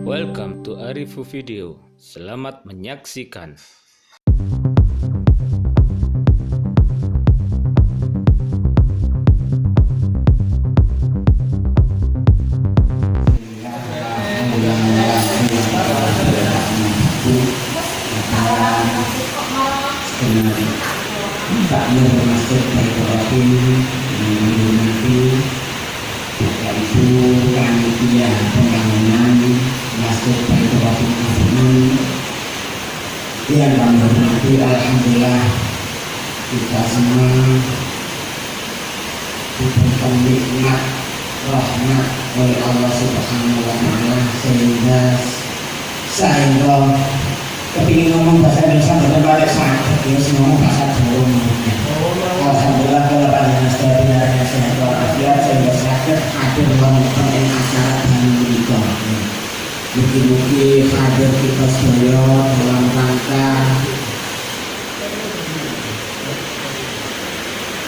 Welcome to Arifu Video. Selamat menyaksikan. Taknya bermaksud baik-baik menghormati yaitu panitia pembangunan masjid baik-baik Azman yang kami hormati. Alhamdulillah kita semua diberikan nikmat rahmat oleh Allah Subhanahu wa Ta'ala sehingga kepingin ngomong bahasa Indonesia bukan balik sakit ya, ngomong bahasa Jawa. Alhamdulillah kalau panjenengan sedaya pindahannya sehat walafiat sehingga sakit hadir wonten ing acara dan menika. Mugi-mugi hadir kita sedaya dalam rangka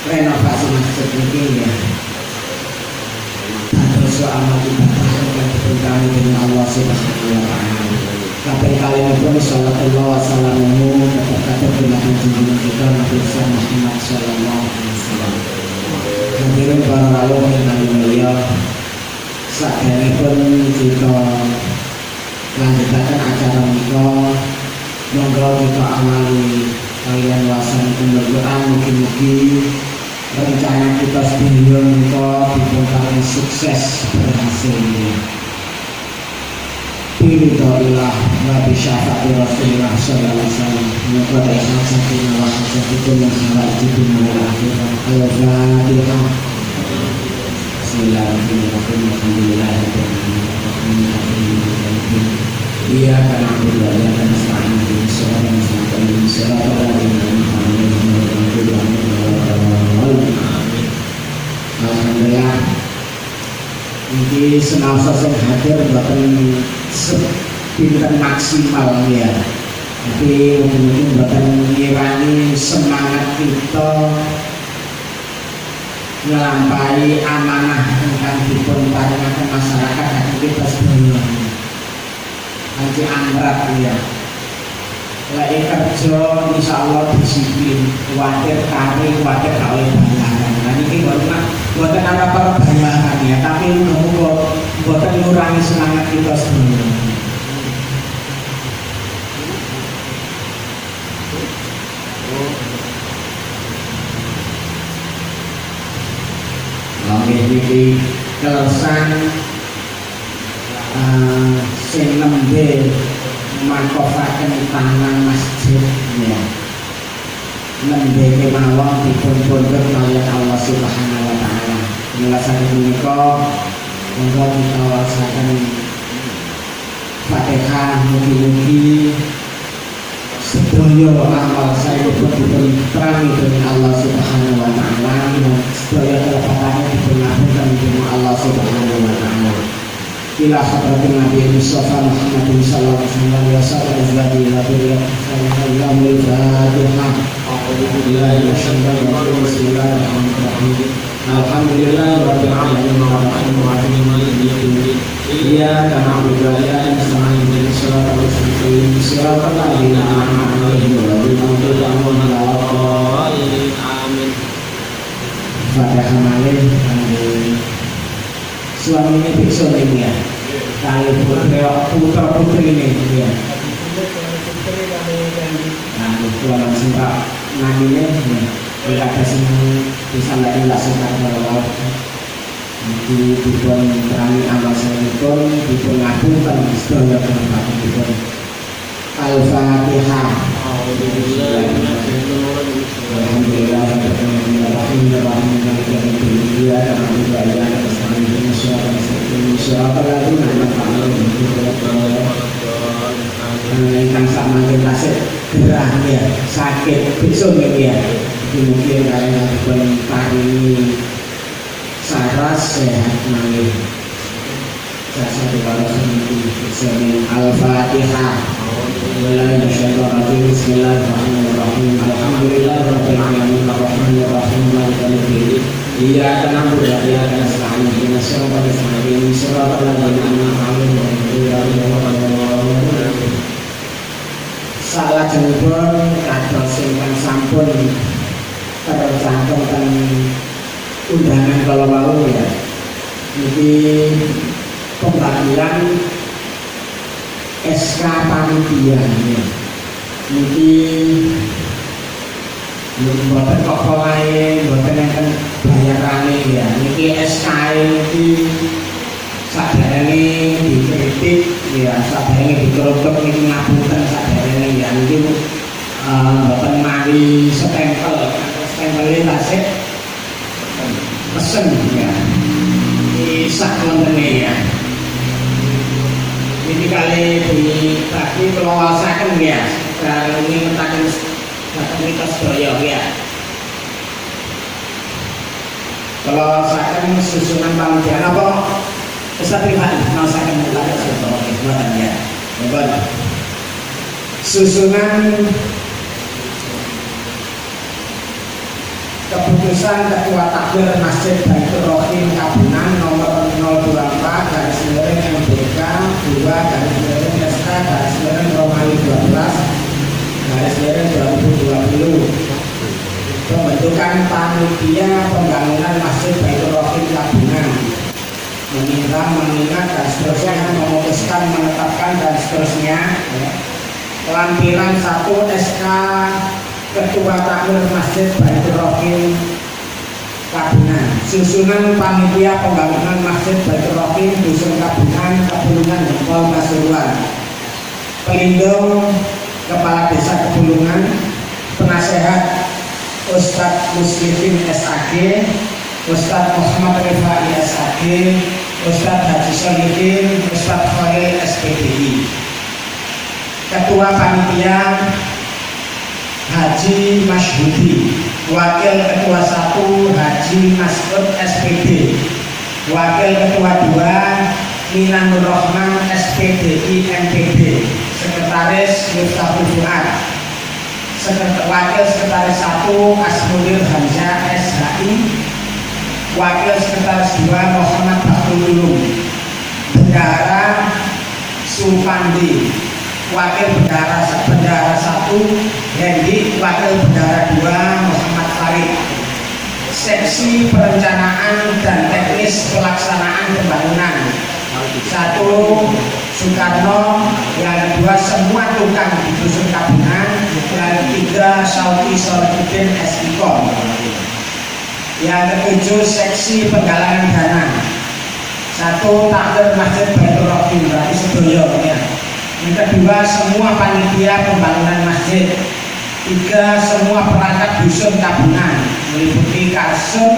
renovasi masjid ini ya. Dados amal ibadah yang diberkahi dengan Allah Subhanahu wa Ta'ala. Kabeh kalian pun sallallahu wasallamu kepada pilihan junjungan kita Nabi Muhammad sallallahu alaihi wasallam. Hadirin para rawuh ingkang mulia, saderengipun kita lanjutaken acara menika, monggo kita amali kalian wasanipun berdoa mugi-mugi rencana kita sedaya menika dipun sukses berhasil. Biridillah wa bi syafaati Rasulillah sallallahu alaihi wasallam. Moga ihsan sakinah wa hafizatun min khawaijin wal akhirah. Al-Fatihah. Bismillahirrahmanirrahim. Alhamdulillahirabbil alamin. Iyyaka na'budu wa iyyaka nasta'in. Ihdinas siratal ladzina an'amta 'alaihim. Alhamdulillah. Ini senasa sing hadir buatan sepinten maksimal ya, tapi mungkin buatan mengirangi semangat kita melampai amanah yang dipun paringaken masyarakat hati kita sedaya. Nanti amrat ya. Lek kerja insyaallah disiplin, kuwatir kari, kuwatir gak oleh bayaran. Nah niki buatan apa bayaran ya, tapi muga buatan ngurangi semangat kita semua. Oke, niki kelesan sing nembe manfaatkan tangan masjid ya, nembe kemawon dipun pondok kalian Allah Subhanahu wa Ta'ala. Mulasan menika monggo kita wasaken Fatihah, mugi-mugi sedaya amal saya dipun terangi dengan Allah Subhanahu wa Ta'ala, sedaya kelepatane dipun ngapunten dengan Allah Subhanahu wa Ta'ala. Ila hadratin Nabi Mustafa Muhammad sallallahu alaihi wasallam azwajih nabiyyin sallallahu alaihi wasallam. A'udzu billahi minasyaitonir rajim. Bismillahirrahmanirrahim. Alhamdulillahirabbil alamin arrahmanir rahim maliki yaumiddin. Iyyaka na'budu wa iyyaka nasta'in. Ihdinas siratal mustaqim. Siratal ladzina an'amta 'alaihim ghairil maghdubi 'alaihim waladdallin. Amin. Fatihah malih. Suaminya biksu ini ya, kali putra putri ini ya. Nah, kalau sempat naminya ya, tidak ada bisa lagi tidak sempat kalau nanti dipun terangi amal sanipun, dipun ngapunten sedaya kemanfaatipun. Al-Fatihah. Ingkang sakmangke tasih gerah ya, sakit besok ya. Mungkin karena dipun paringi saras sehat malih. Satu kalau seperti Al-Fatihah. Bismillahirrahmanirrahim. Alhamdulillahirabbil alamin arrahmanirrahim maliki yaumiddin. Iyyaka na'budu wa iyyaka nasta'in ihdinas siratal mustaqim siratal ladzina an'amta 'alaihim ghairil maghdubi 'alaihim. Salajengipun kados ingkang sampun tercantum ten undangan kala wau ya. Niki pembagian SK panitia ya. Niki mboten kok polahe mboten enten bayarane ya. Niki SK iki saderenge dikritik ya, saderenge dikerucut niki ngapunten saderenge ya. Niki mboten mari stempel tasik pesen ya. Ini sak kontene ya. Ini kali dibagi keluasakan ya. Kalau ini mentakan mitos doyok ya. Keluasakan susunan panitia apa? Ustaz Rifan, keluasakan mentakan susunan ya. Susunan keputusan Ketua Takbir Masjid Baitur Rahim Kabunan nomor 024/MBK 2/SK/Romawi 12/2020 pembentukan panitia pembangunan Masjid Baitur Rahim Kabunan mengingat dan seterusnya, memutuskan, menetapkan dan seterusnya. Lampiran 1 SK Ketua Takbir Masjid Baitur Rahim Kabunan. Susunan panitia pembangunan Masjid Baitur Rahim Dusun Kabunan, Kebulungan, Jempol, Pasuruan. Pelindung Kepala Desa Kebulungan, penasehat Ustadz Muslimin SAG, Ustadz Muhammad Rifai SAG, Ustadz Haji Solihin, Ustadz Khalil SPDI. Ketua panitia Haji Masyhudi, Wakil Ketua 1 Haji Mas'ud SPD, Wakil Ketua 2 Minanur Rahman SPDI MPD, Sekretaris Miftahul Fuad, Wakil Sekretaris 1 Asmudir Hamzah SHI, Wakil Sekretaris 2 Muhammad Bakul Ulum, Bendahara Supandi, Wakil Bendahara 1 Hendi, Wakil Bendahara 2 Muhammad Farid. Seksi perencanaan dan teknis pelaksanaan pembangunan 1 Soekarno, yang 2 semua tukang di Dusun Kabunan, yang 3 Sauti Solihuddin SIKOM. Yang 7 seksi penggalangan dana 1 Takbir Masjid Baitur Rahim, berarti sedoyo ya. Yang kedua semua panitia pembangunan masjid. 3 semua perangkat dusun Kabunan meliputi Kasum,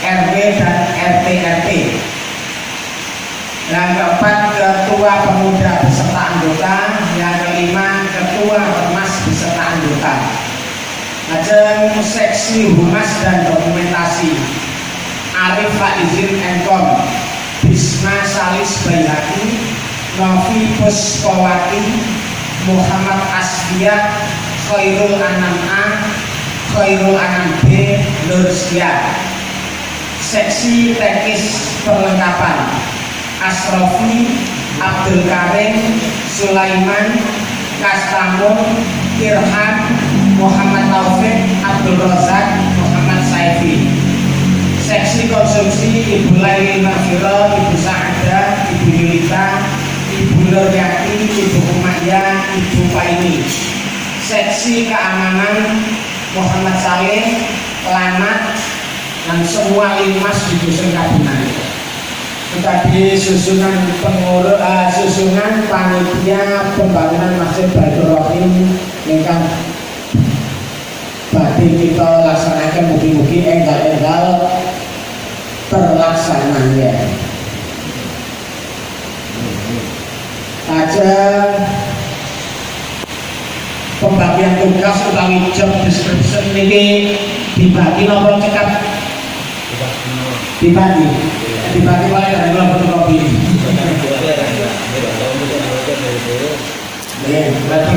RW dan RT-RT. Yang keempat ketua pemuda beserta anggota. Yang kelima ketua ormas beserta anggota. Ajeng seksi humas dan dokumentasi Arif Faizin Enkom, Bisma Salis Baihaqi, Novi Puspawati, Muhammad Asfiyah, Khairul Anam A, Khairul Anam B, Nursia. Seksi teknis perlengkapan Asrofi, Abdul Karim, Sulaiman, Kastamun, Irham, Muhammad Taufik, Abdul Razak, Muhammad Saifi. Seksi konsumsi Ibu Laili Mafiro, Ibu Sa'ada, Ibu Yulita, Ibu Nuryati, Ibu Umayyah, Ibu Paini. Seksi keamanan Muhammad Saleh, Lamat, dan semua limas di Dusun Kabunan. Tadi susunan susunan panitia pembangunan Masjid Baitur Rahim ingkang badhe kita laksanakan, mugi-mugi enggal-enggal terlaksana ya. Aja pembagian tugas utawi job description ini dibagi nomor cekat dibagi oleh dari nomor kopi Nggih, berarti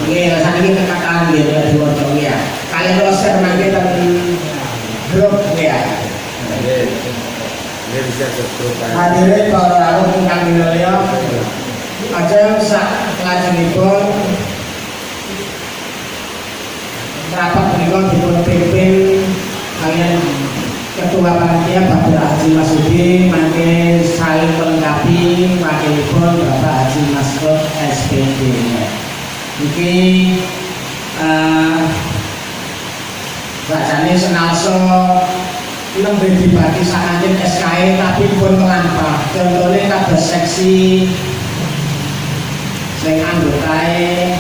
nggih, sakniki kekataan nggih diwaca ya. Kalian kula share mangke ten grup ya. Hadirin para rawuh ingkang minulya, ajeng sak lajengipun rapat menika dipun pimpin kalian Ketua Panitia Bapak Haji Masudi mangke saling melengkapi wakilipun Bapak Haji Masud SPD. Iki bacane senalso lebih dibagi sangatin SKE tapi pun melampah. Contohnya kados seksi sing anggotae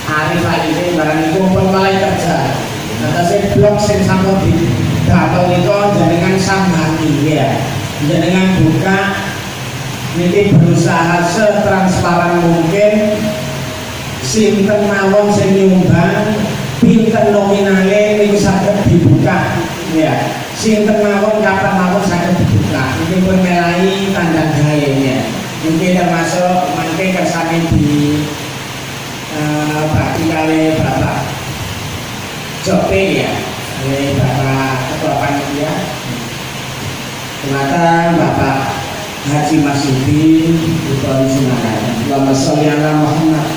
Arif ini barang itu pun mulai kerja. Atasnya blok sing sampun di dapel itu jenengan sambani ya. Jenengan buka niki berusaha setransparan mungkin sinten mawon sing nyumbang pinten nominale niku saged dibuka ya. Sinten mawon kapan mawon saged dibuka. Ini pun melai tandang gawe ya. Mungkin termasuk mangke kersane di bagi kali Bapak Jope ya, Bapak Ketua Panitia, Kelatan Bapak Haji Masudi, Bapak Sunaraya. Allahumma sholli ala Muhammad.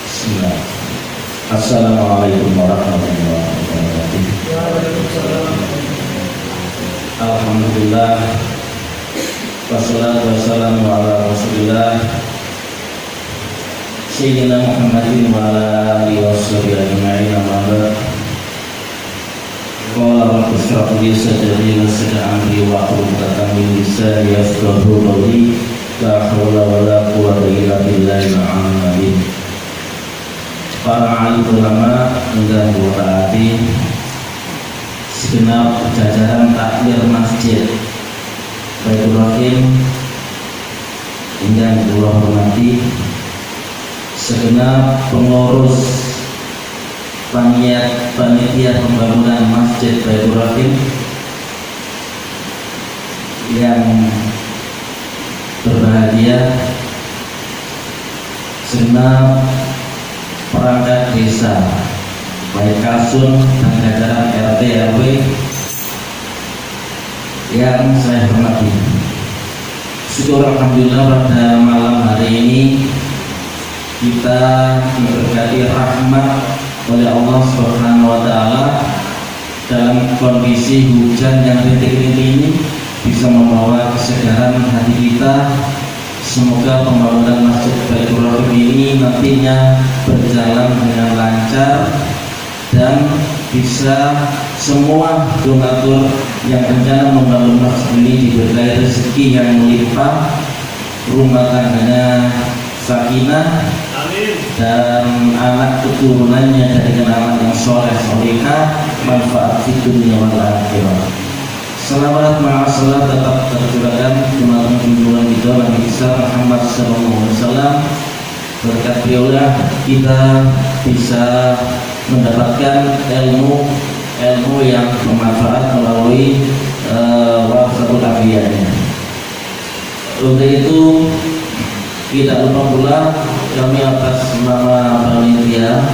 Bismillah. Assalamualaikum warahmatullahi wabarakatuh. Alhamdulillah. Wassalatu wassalamu ala Rasulillah Sayyidina Muhammadin wa ala alihi washabihi ajma'in, amma ba'd. Qala rabbi shrah li sadri wa yassir amri wa hlul 'uqdatam min lisani yafqahu qawli. La haula wa la quwwata illa billahil aliyyil azim. Para alim ulama dan taati, segenap jajaran takmir masjid Baitur Rahim yang kula hormati, segenap pengurus panitia pembangunan Masjid Baitur Rahim yang berbahagia, segenap perangkat desa baik Kasun dan jajaran RT RW yang saya hormati. Syukur alhamdulillah pada malam hari ini kita diberkati rahmat oleh Allah Subhanahu wa taala dalam kondisi hujan yang rintik-rintik ini bisa membawa kesegaran hati kita. Semoga pembangunan Masjid Baitur Rahim ini nantinya berjalan dengan lancar dan bisa semua donatur yang rencana membangun masjid ini diberi rezeki yang melimpah, rumah tangganya sakinah, dan anak keturunannya dari anak yang soleh solehah, manfaat di dunia wal akhirah. Salawat ma'asalah tetap tercurahkan kemana junjungan kita Nabi besar Muhammad SAW. Berkat beliaulah kita bisa mendapatkan ilmu yang bermanfaat melalui warasatul anbiya'nya. Untuk itu tidak lupa pula kami atas nama panitia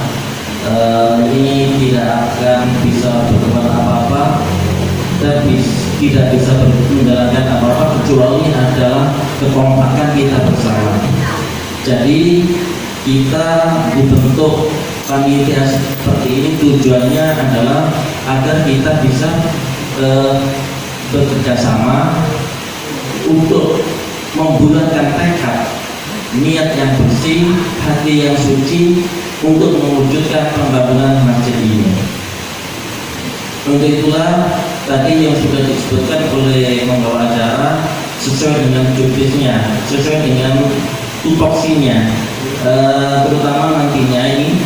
ini tidak akan bisa berbuat apa-apa dan tidak bisa menjalankan apa-apa kecuali adalah kekompakan kita bersama. Jadi kita dibentuk panitia seperti ini tujuannya adalah agar kita bisa bekerja sama untuk membulatkan tekad, niat yang bersih, hati yang suci untuk mewujudkan pembangunan masjid ini. Untuk itulah tadi yang sudah disebutkan oleh pembawa acara sesuai dengan jobdesknya, sesuai dengan tupoksinya, terutama nantinya ini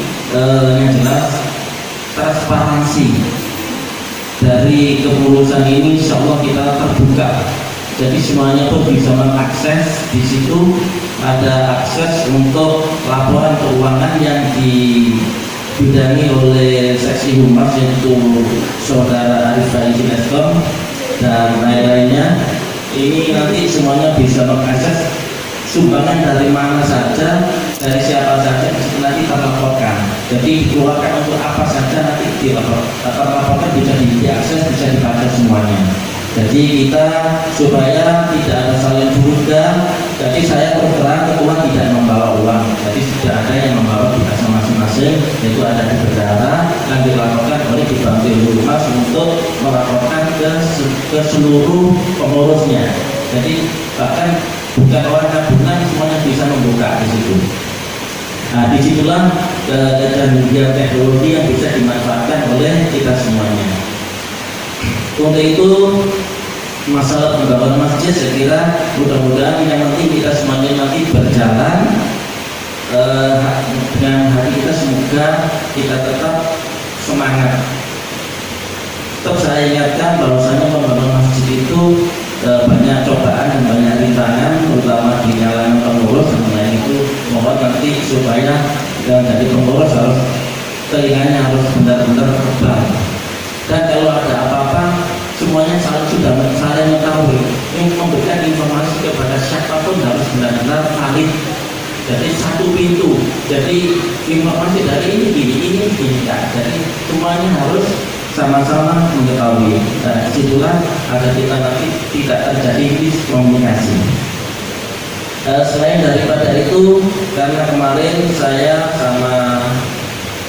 yang jelas transparansi dari kepengurusan ini, insya Allah kita terbuka. Jadi semuanya pun bisa mengakses. Di situ ada akses untuk laporan keuangan yang dibidangi oleh seksi humas yaitu saudara Arif Faizin Eskom dan lain-lainnya. Ini nanti semuanya bisa mengakses sumbangan dari mana saja, dari siapa saja, nanti terlaporkan. Jadi dikeluarkan untuk apa saja nanti terlaporkan, bisa diakses, bisa dibaca semuanya. Jadi kita supaya tidak ada saling curiga. Jadi saya terang ketua tidak membawa uang. Jadi sudah ada yang membawa di kasa masing-masing, yaitu ada di bendahara yang dilaporkan oleh Dibantu Humas untuk melaporkan ke seluruh pengurusnya. Jadi bahkan bukan orang tabungan semuanya bisa membuka di situ. Nah, disitulah kejadian teknologi yang bisa dimanfaatkan oleh kita semuanya. Untuk itu masalah pembangunan masjid saya kira mudah-mudahan yang penting kita semuanya nanti berjalan dengan hati kita, semoga kita tetap semangat. Tetap saya ingatkan bahwasanya pembangunan masjid itu banyak cobaan dan banyak rintangan, terutama di kalangan pengurus. Dan itu mohon nanti supaya dari pengurus harus telinganya harus benar-benar terbang. Dan kalau ada apa-apa semuanya sudah saling mengetahui, memberikan informasi kepada siapapun harus benar-benar valid. Jadi satu pintu. Jadi informasi dari ini kan. Jadi semuanya harus sama-sama mengetahui. Nah, disitulah agar kita nanti tidak terjadi miskomunikasi. Selain daripada itu, karena kemarin saya sama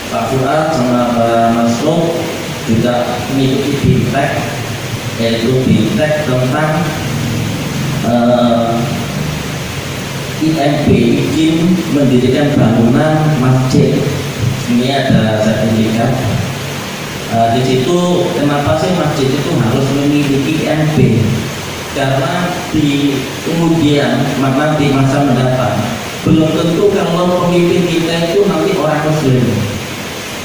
Pak Fuad sama Pak Masruk juga mengikuti BIMTEK, yaitu BIMTEK tentang IMB, izin mendirikan bangunan masjid. Ini ada sertifikat. Di situ kenapa sih masjid itu harus memiliki IMB? Karena di kemudian nanti masa mendatang belum tentu kalau pemimpin kita itu nanti orang Muslim,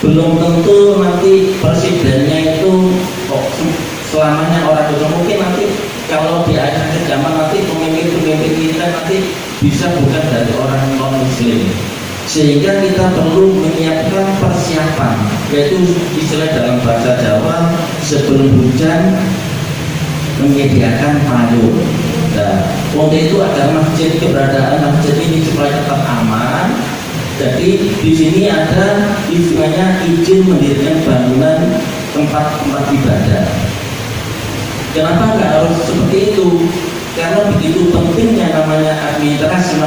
belum tentu nanti presidennya itu selamanya orang Muslim. Mungkin nanti kalau di akhir zaman nanti pemimpin kita nanti bisa bukan dari orang non Muslim, sehingga kita perlu menyiapkan persiapan, yaitu istilah dalam bahasa Jawa sebelum hujan menyediakan payung. Nah, untuk itu agar keberadaan masjid ini supaya tetap aman. Jadi di sini ada istilahnya izin mendirikan bangunan tempat ibadah. Kenapa nggak harus seperti itu? Karena begitu pentingnya namanya administrasi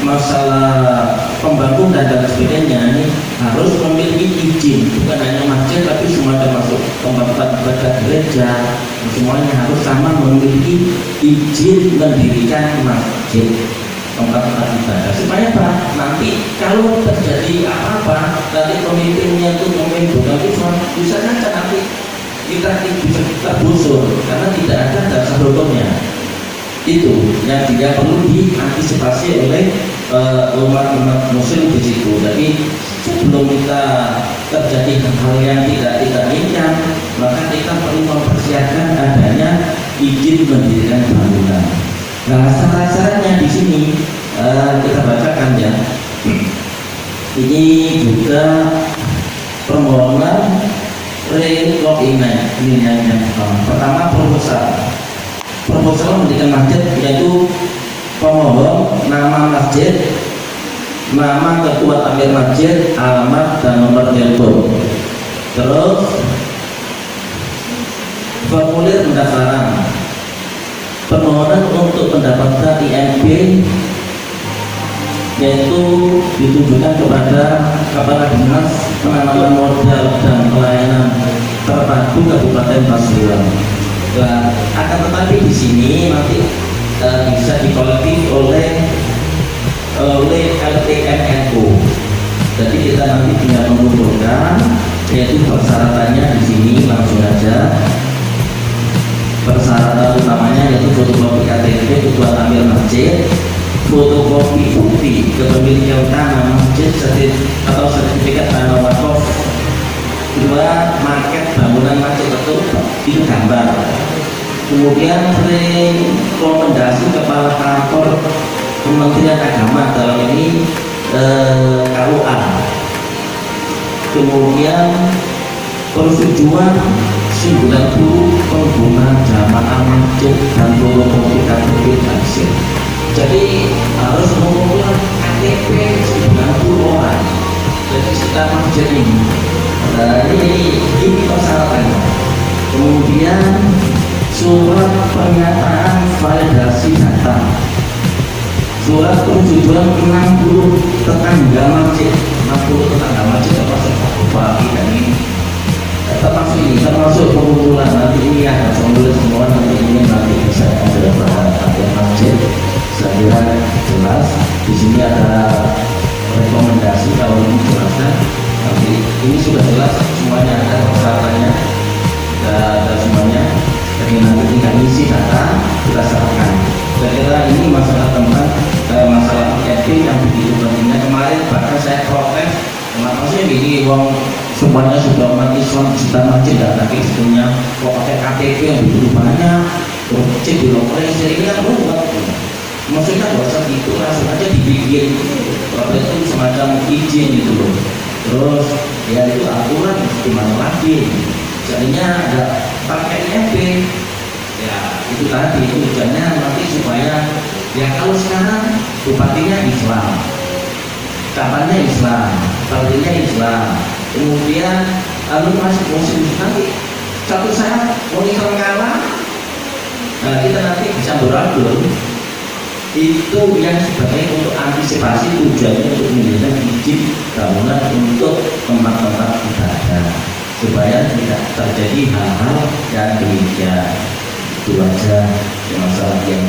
masalah pembangunan dan sebagainya, ini harus memiliki izin, bukan hanya masjid tapi semua termasuk tempat ibadah gereja, semuanya harus sama memiliki izin mendirikan masjid, tempat ibadah. Supaya apa? Nanti kalau terjadi apa-apa, nanti pemimpinnya itu bukan bisa saja nanti kita bisa tergusur karena tidak ada dasar hukumnya. Itu yang tidak perlu diantisipasi oleh umat Muslim di situ. Jadi sebelum kita terjadi hal yang tidak kita inginkan, maka kita perlu mempersiapkan adanya izin mendirikan bangunan. Nah, syarat-syaratnya di sini kita bacakan ya. Ini juga permohonan re-login-nya. Ini yang pertama proposal mendirikan masjid, yaitu pemohon nama masjid, nama ketua takmir masjid, alamat dan nomor telepon. Terus formulir pendaftaran, permohonan untuk mendapatkan IMB, yaitu ditujukan kepada Kepala Dinas Penanaman Modal dan Pelayanan Terpadu Kabupaten Pasuruan. Nah, akan tetapi di sini nanti bisa dikolektif oleh LTMNU. Jadi kita nanti tinggal mengumpulkan, yaitu persyaratannya di sini langsung aja. Persyaratan utamanya yaitu fotokopi KTP ketua takmir masjid, fotokopi bukti kepemilikan tanah masjid atau sertifikat tanah wakaf, dua maket bangunan masjid itu gambar, kemudian rekomendasi kepala kantor Kementerian Agama dalam ini KUA, Kemudian persetujuan 90 pengguna jamaah masjid dan fotokopi KTP hasil. Jadi harus mengumpulkan KTP 90 orang. Jadi sekitar masjid ini. Nah, ini persyaratannya. Kemudian surat pernyataan validasi data, surat persetujuan 60 tetangga masjid, 60 tetangga masjid termasuk bupati dan ini termasuk pengumpulan nanti ini ada formulir semua, nanti ini nanti bisa ada perhatian masjid. Saya kira jelas di sini ada rekomendasi kalau ini jelaskan nanti ini sudah jelas semuanya, ada persyaratannya, ada semuanya. Jadi nanti tinggal isi data kita serahkan. Saya kira ini masalah tentang masalah etik yang begitu pentingnya. Kemarin bahkan saya protes, kenapa sih ini uang semuanya sudah umat Islam sudah masjid dan tapi sebetulnya kok pakai KTP yang begitu banyak, terus cek di lokasi ini kan ruwet. Maksudnya gak usah gitu, langsung aja dibikin itu semacam izin gitu loh. Terus ya itu aturan gimana lagi, jadinya ada pakai FB ya itu tadi itu tujuannya nanti supaya ya kalau sekarang bupatinya Islam, kapannya Islam, partinya Islam, kemudian lalu masuk muslim nanti satu saat mau Islam kalah, nah kita nanti bisa beradu. Itu yang sebenarnya untuk antisipasi, tujuannya untuk memberikan izin bangunan untuk tempat-tempat ibadah supaya tidak terjadi hal-hal yang demikian. Itu aja masalah yang